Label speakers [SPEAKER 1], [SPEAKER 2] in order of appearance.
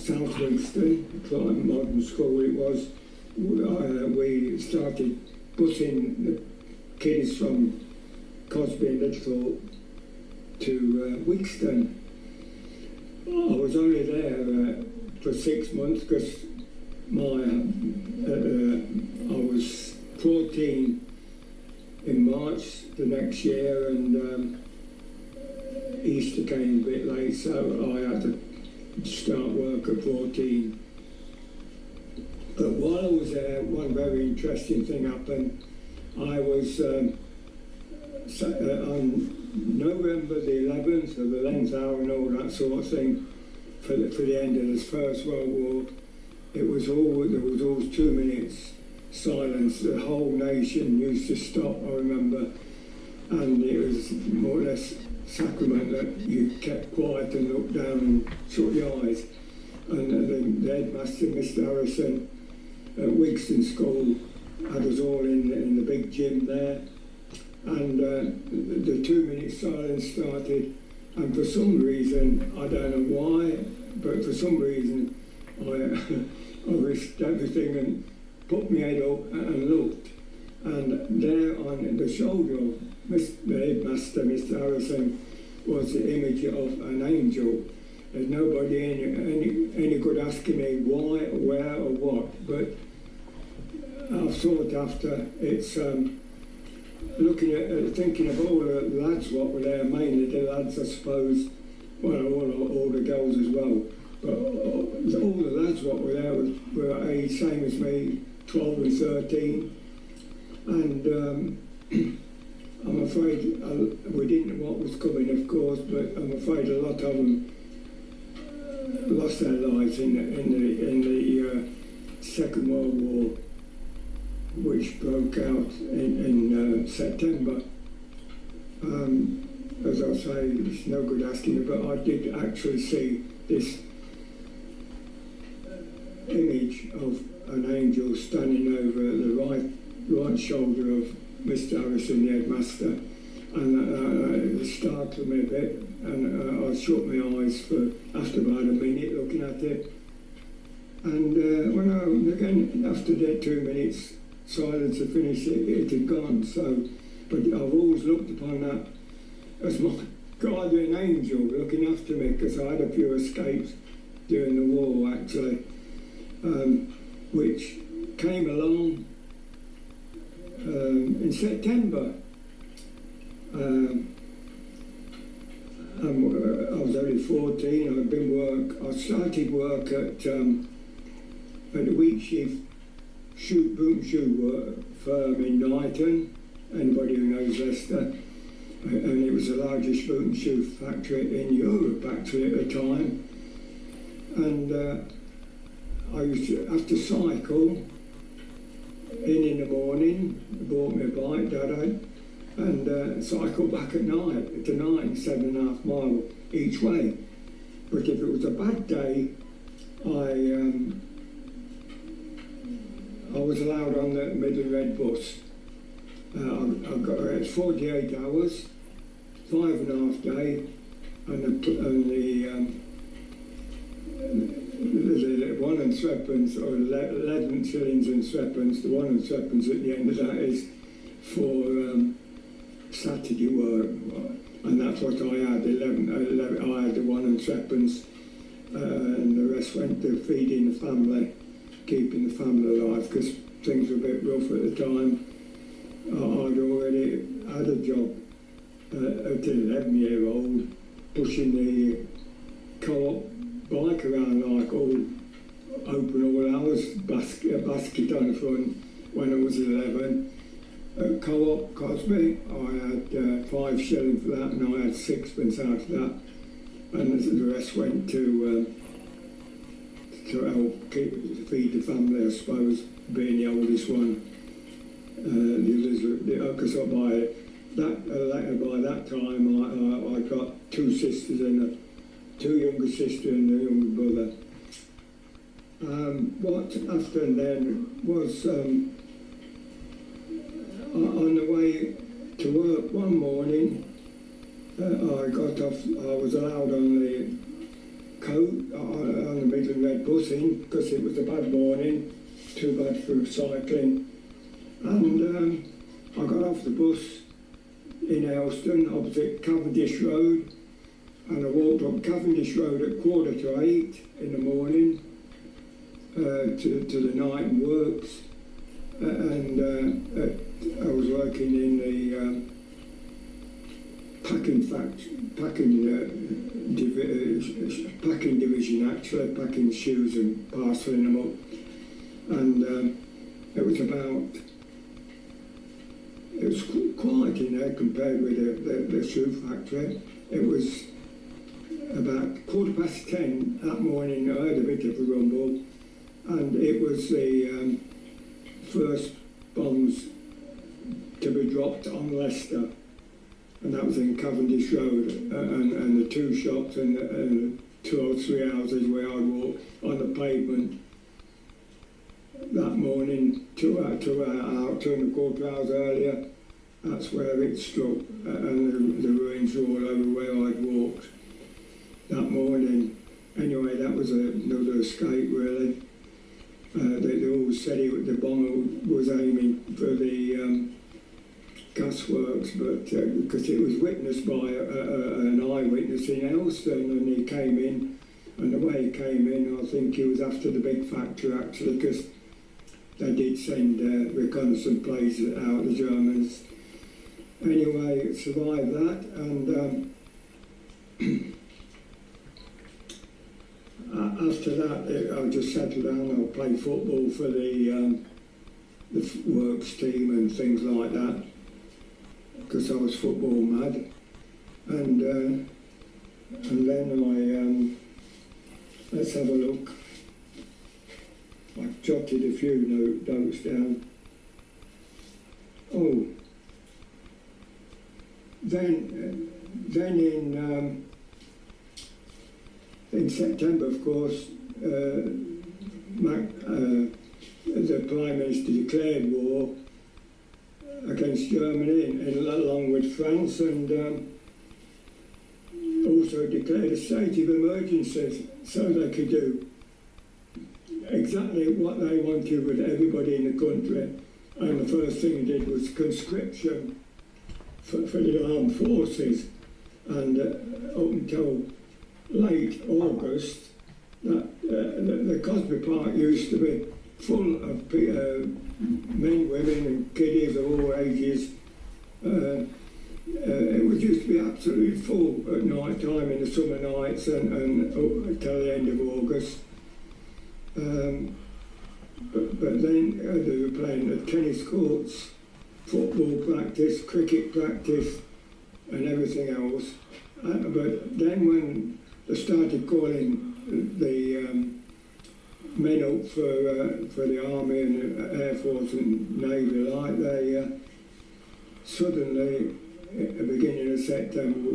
[SPEAKER 1] South Wigston, Climbing Modern School it was. We started busing the kids from Cosby and Little to Wigston. I was only there for 6 months because I was 14 in March the next year, and Easter came a bit late, so I had to start work at 14. But while I was there, one very interesting thing happened. I was on November the 11th, of the Lens Hour and all that sort of thing, for the end of the First World War. There was always 2 minutes silence. The whole nation used to stop, I remember, and it was more or less sacrament that you kept quiet and looked down and shut your eyes. And the headmaster, Mr. Harrison, at Wigston School, had us all in the big gym there, and the 2 minute silence started, and for some reason, I don't know why, but for some reason I risked everything and put my head up and looked, and there on the shoulder of the headmaster, Mr. Harrison, was the image of an angel. There's nobody any good asking me why, where or what, but I've thought after, it's looking at, thinking of all the lads what were there, mainly the lads I suppose, well all the girls as well, but all the lads what were there were age same as me, 12 and 13, and I'm afraid we didn't know what was coming, of course, but I'm afraid a lot of them lost their lives in the Second World War, which broke out in September. As I say, it's no good asking you, but I did actually see this image of an angel standing over the right shoulder of Mr. Harrison, the headmaster, and it startled me a bit, and I shut my eyes for after about a minute looking at it, and again after the 2 minutes silence had finished, it had gone. So, but I've always looked upon that as my guardian angel looking after me, because I had a few escapes during the war actually, which came along in September. I was only 14. I started work at the Wheatsheaf boot and shoe firm in Knighton, anybody who knows Leicester, and it was the largest boot and shoe factory in Europe actually at the time, and I used to have to cycle in the morning, bought me a bike, Dad had, and cycle back at night to 7.5 miles each way. But if it was a bad day, I was allowed on the Middle Red bus. It's 48 hours, 5.5 days, and the 1 and threepence, or 11 shillings and threepence, the 1 and threepence at the end of that is for Saturday work, and that's what I had. 11 I had the 1 and threepence, and the rest went to feeding the family, keeping the family alive, because things were a bit rough at the time. I'd already had a job at an 11-year-old, pushing the co-op bike around like open all hours, basket on the front when I was 11. At co-op Cosby, I had 5 shillings for that, and I had 6pence out of that, and the rest went to help feed the family, I suppose, being the oldest one. Because by that time I got 2 sisters and 2 younger sisters and a younger brother. What happened then was on the way to work one morning, I got off. I was allowed on coat on the middle and red bus in because it was a bad morning, too bad for cycling. And I got off the bus in Elston, opposite Cavendish Road, and I walked up Cavendish Road at 7:45 in the morning to the night and works. I was working in the packing division, actually, packing shoes and parcelling them up. And it was quiet in there compared with the shoe factory. It was about 10:15 that morning. I heard a bit of a rumble, and it was the first bombs to be dropped on Leicester, and that was in Cavendish Road, and the two shops and 2 or 3 houses where I walked on the pavement that morning, 2.25 hours earlier. That's where it struck, and the ruins were all over where I'd walked that morning. Anyway, that was another escape, really. They all said the bomber was aiming for the gasworks, but because it was witnessed by an eyewitness in Elston, and he came in, and the way he came in, I think he was after the big factory, actually, because they did send reconnaissance planes out, the Germans. Anyway, survived that, and after that, I just settled down. I'll play football for the works team and things like that, because I was football mad. And then let's have a look. I've jotted a few notes down. Oh, then in September, of course, the Prime Minister declared war against Germany, along with France, and also declared a state of emergency so they could do exactly what they wanted with everybody in the country. And the first thing they did was conscription for the armed forces, and up until late August, the Cosby Park used to be full of men, women and kiddies of all ages. It was used to be absolutely full at night time in the summer nights and until the end of August. But then they were playing at tennis courts, football practice, cricket practice and everything else. But then when they started calling the men up for the Army and the Air Force and Navy, like they suddenly, at the beginning of September,